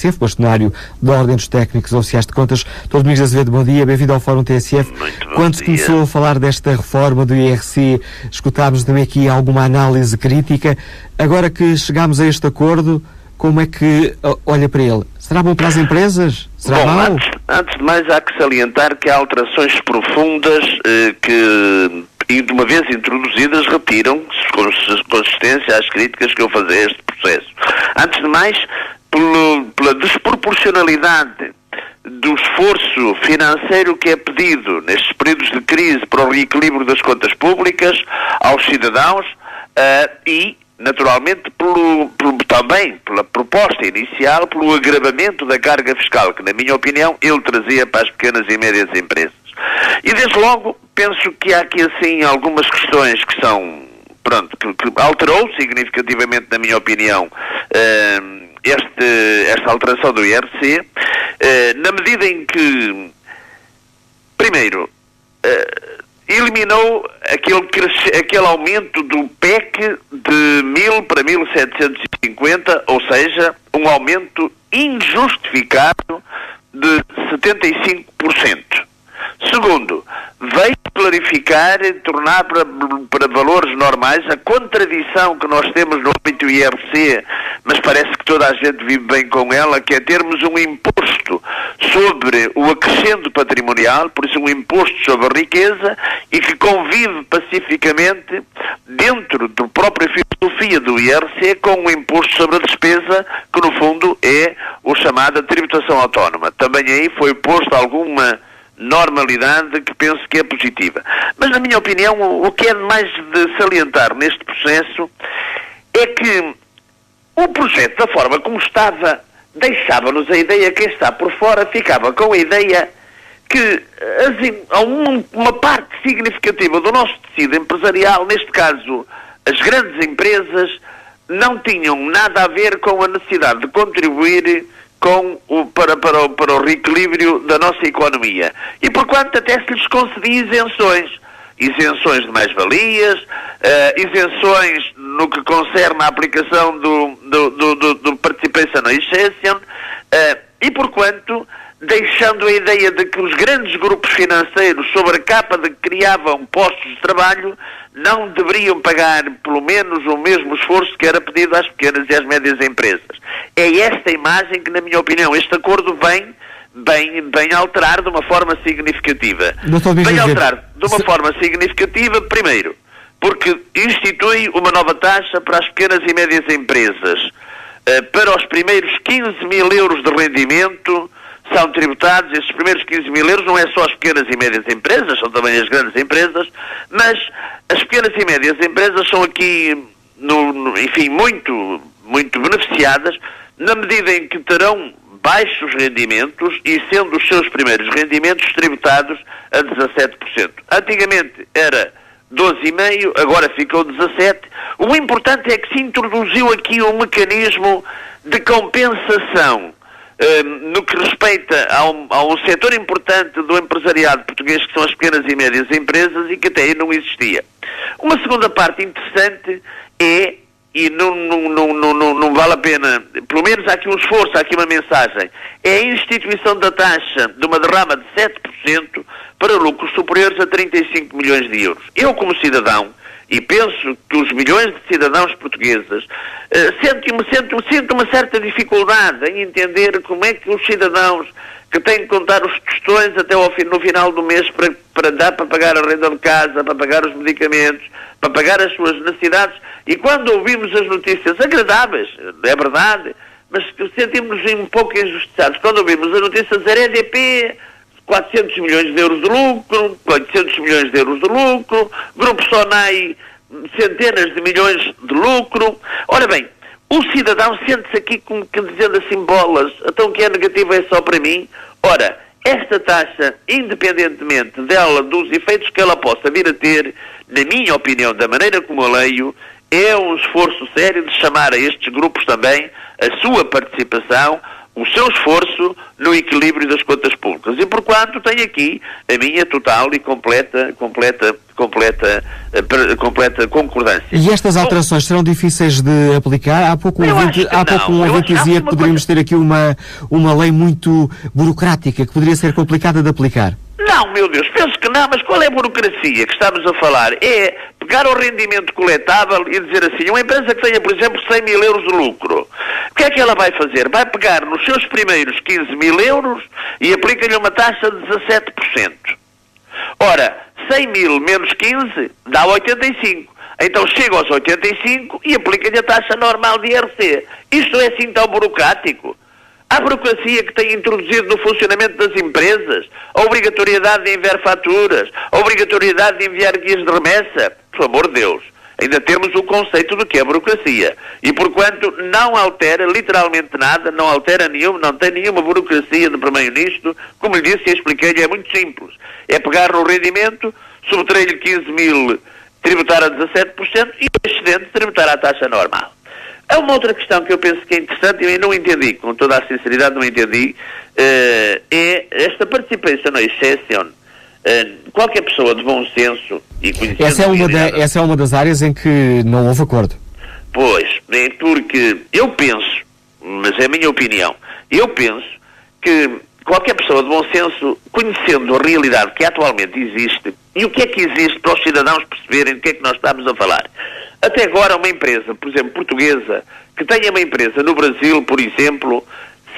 TSF, bastonário da Ordem dos Técnicos Oficiais de Contas. Dr. Domingos Azevedo, bom dia, bem-vindo ao Fórum TSF. Quando se começou a falar desta reforma do IRC, escutámos também aqui alguma análise crítica. Agora que chegámos a este acordo, como é que olha para ele? Será bom para as empresas? Será mau? Antes de mais, há que salientar que há alterações profundas que, de uma vez introduzidas, retiram consistência às críticas que eu fazia a este processo. Antes de mais, pela desproporcionalidade do esforço financeiro que é pedido nestes períodos de crise para o reequilíbrio das contas públicas aos cidadãos e, naturalmente, também pela proposta inicial, pelo agravamento da carga fiscal, que, na minha opinião, ele trazia para as pequenas e médias empresas. E, desde logo, penso que há aqui, assim, algumas questões que são, que alterou significativamente, na minha opinião, esta alteração do IRC, na medida em que, primeiro, eliminou aquele aumento do PEC de 1.000 para 1.750, ou seja, um aumento injustificado de 75%. Segundo, veio clarificar e tornar para valores normais a contradição que nós temos no âmbito IRC, mas parece que toda a gente vive bem com ela, que é termos um imposto sobre o acrescento patrimonial, por isso um imposto sobre a riqueza, e que convive pacificamente dentro da própria filosofia do IRC com um imposto sobre a despesa, que no fundo é o chamado tributação autónoma. Também aí foi posto alguma normalidade que penso que é positiva. Mas, na minha opinião, o que é mais de salientar neste processo é que o projeto, da forma como estava, deixava-nos a ideia, quem está por fora ficava com a ideia que uma parte significativa do nosso tecido empresarial, neste caso as grandes empresas, não tinham nada a ver com a necessidade de contribuir para o reequilíbrio da nossa economia. E porquanto até se lhes concedia isenções de mais-valias, isenções no que concerne à aplicação do Participation Exception, e porquanto deixando a ideia de que os grandes grupos financeiros, sob a capa de que criavam postos de trabalho, não deveriam pagar pelo menos o mesmo esforço que era pedido às pequenas e às médias empresas. É esta imagem que, na minha opinião, este acordo vem alterar de uma forma significativa. Vem alterar de uma forma significativa, primeiro, porque institui uma nova taxa para as pequenas e médias empresas. Para os primeiros 15.000 euros de rendimento, são tributados, esses primeiros 15.000 euros não é só as pequenas e médias empresas, são também as grandes empresas, mas as pequenas e médias empresas são aqui, enfim, muito, muito beneficiadas, na medida em que terão baixos rendimentos e sendo os seus primeiros rendimentos tributados a 17%. Antigamente era 12,5%, agora ficou 17%. O importante é que se introduziu aqui um mecanismo de compensação no que respeita a um setor importante do empresariado português, que são as pequenas e médias empresas, e que até aí não existia. Uma segunda parte interessante é, e não vale a pena, pelo menos há aqui um esforço, há aqui uma mensagem, é a instituição da taxa de uma derrama de 7% para lucros superiores a 35 milhões de euros. Eu, como cidadão, e penso que os milhões de cidadãos portugueses sentem uma certa dificuldade em entender como é que os cidadãos que têm que contar os tostões até no final do mês para dar para pagar a renda de casa, para pagar os medicamentos, para pagar as suas necessidades, e quando ouvimos as notícias agradáveis, é verdade, mas sentimos-nos um pouco injustiçados quando ouvimos as notícias da EDP, 400 milhões de euros de lucro, 800 milhões de euros de lucro, Grupo Sonai, centenas de milhões de lucro. Ora bem, o cidadão sente-se aqui como que dizendo assim, bolas, então o que é negativo é só para mim. Ora, esta taxa, independentemente dela, dos efeitos que ela possa vir a ter, na minha opinião, da maneira como eu leio, é um esforço sério de chamar a estes grupos também a sua participação, o seu esforço no equilíbrio das contas públicas. E, porquanto, tenho aqui a minha total e completa concordância. E estas alterações serão difíceis de aplicar? Há pouco um ouvinte dizia que poderíamos ter aqui uma lei muito burocrática, que poderia ser complicada de aplicar. Não, meu Deus, penso que não, mas qual é a burocracia que estamos a falar? É pegar o rendimento coletável e dizer assim, uma empresa que tenha, por exemplo, 100 mil euros de lucro, o que é que ela vai fazer? Vai pegar nos seus primeiros 15 mil euros e aplica-lhe uma taxa de 17%. Ora, 100 mil menos 15 dá 85. Então chega aos 85 e aplica-lhe a taxa normal de IRC. Isto é assim tão burocrático? A burocracia que tem introduzido no funcionamento das empresas, a obrigatoriedade de enviar faturas, a obrigatoriedade de enviar guias de remessa, por amor de Deus, ainda temos o conceito do que é burocracia. E porquanto não altera literalmente nada, não altera não tem nenhuma burocracia de primeiro nisto, como lhe disse e expliquei-lhe, é muito simples. É pegar no rendimento, subtrair-lhe 15 mil, tributar a 17% e o excedente tributar à taxa normal. Há uma outra questão que eu penso que é interessante e eu não entendi, com toda a sinceridade não entendi, é esta participation exception. Qualquer pessoa de bom senso e conhecendo... Essa é uma das áreas em que não houve acordo. Pois, porque eu penso, mas é a minha opinião, eu penso que qualquer pessoa de bom senso, conhecendo a realidade que atualmente existe, e o que é que existe para os cidadãos perceberem do que é que nós estamos a falar. Até agora uma empresa, por exemplo, portuguesa, que tenha uma empresa no Brasil, por exemplo,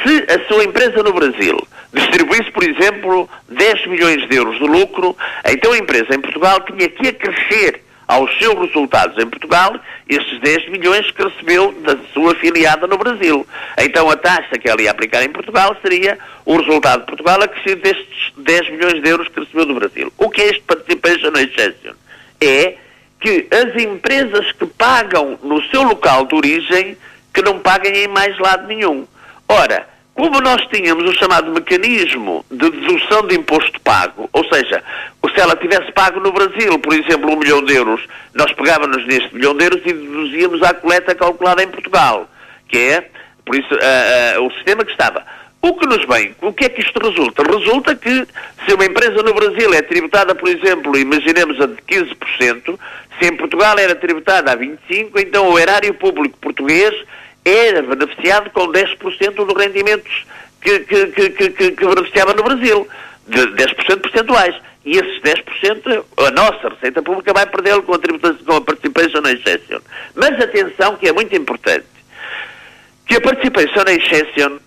se a sua empresa no Brasil distribuísse, por exemplo, 10 milhões de euros de lucro, então a empresa em Portugal tinha que acrescer aos seus resultados em Portugal estes 10 milhões que recebeu da sua afiliada no Brasil. Então a taxa que ela ia aplicar em Portugal seria o resultado de Portugal acrescido destes 10 milhões de euros que recebeu do Brasil. O que é este participation exception? É que as empresas que pagam no seu local de origem, que não paguem em mais lado nenhum. Ora, como nós tínhamos o chamado mecanismo de dedução de imposto pago, ou seja, se ela tivesse pago no Brasil, por exemplo, 1 milhão de euros, nós pegávamos neste 1 milhão de euros e deduzíamos à coleta calculada em Portugal, que é, por isso, o sistema que estava. O que nos vem, o que é que isto resulta? Resulta que se uma empresa no Brasil é tributada, por exemplo, imaginemos a de 15%, se em Portugal era tributada a 25%, então o erário público português era beneficiado com 10% dos rendimentos que beneficiava no Brasil, de 10% percentuais. E esses 10%, a nossa Receita Pública vai perdê-lo com a participation exception. Mas atenção que é muito importante, que a participation exception,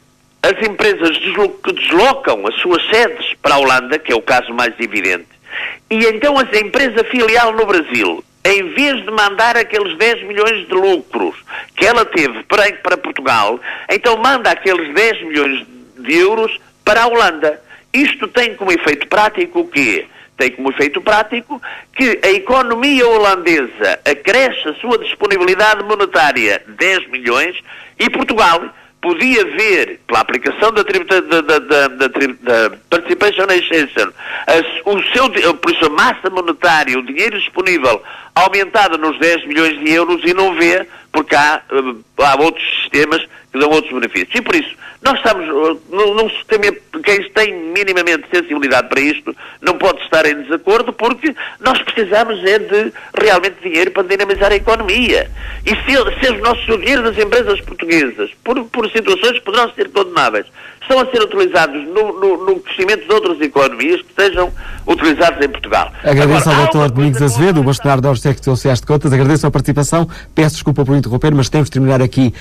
as empresas que deslocam as suas sedes para a Holanda, que é o caso mais evidente, e então a empresa filial no Brasil, em vez de mandar aqueles 10 milhões de lucros que ela teve para Portugal, então manda aqueles 10 milhões de euros para a Holanda. Isto tem como efeito prático o quê? Tem como efeito prático que a economia holandesa acresce a sua disponibilidade monetária 10 milhões e Portugal podia ver, pela aplicação da participation exception, por isso a massa monetária, o dinheiro disponível, aumentada nos 10 milhões de euros e não vê, porque há outros sistemas que dão outros benefícios. E por isso, nós estamos num sistema, quem tem minimamente sensibilidade para isto, não pode estar em desacordo, porque nós precisamos de realmente dinheiro para dinamizar a economia. E se o dinheiro das empresas portuguesas, por situações que poderão ser condenáveis, estão a ser utilizados no crescimento de outras economias, que sejam utilizados em Portugal. Agradeço ao Dr. Domingos Azevedo, o bastonário da Secretaria de Contas, agradeço a participação, peço desculpa por interromper, mas temos de terminar aqui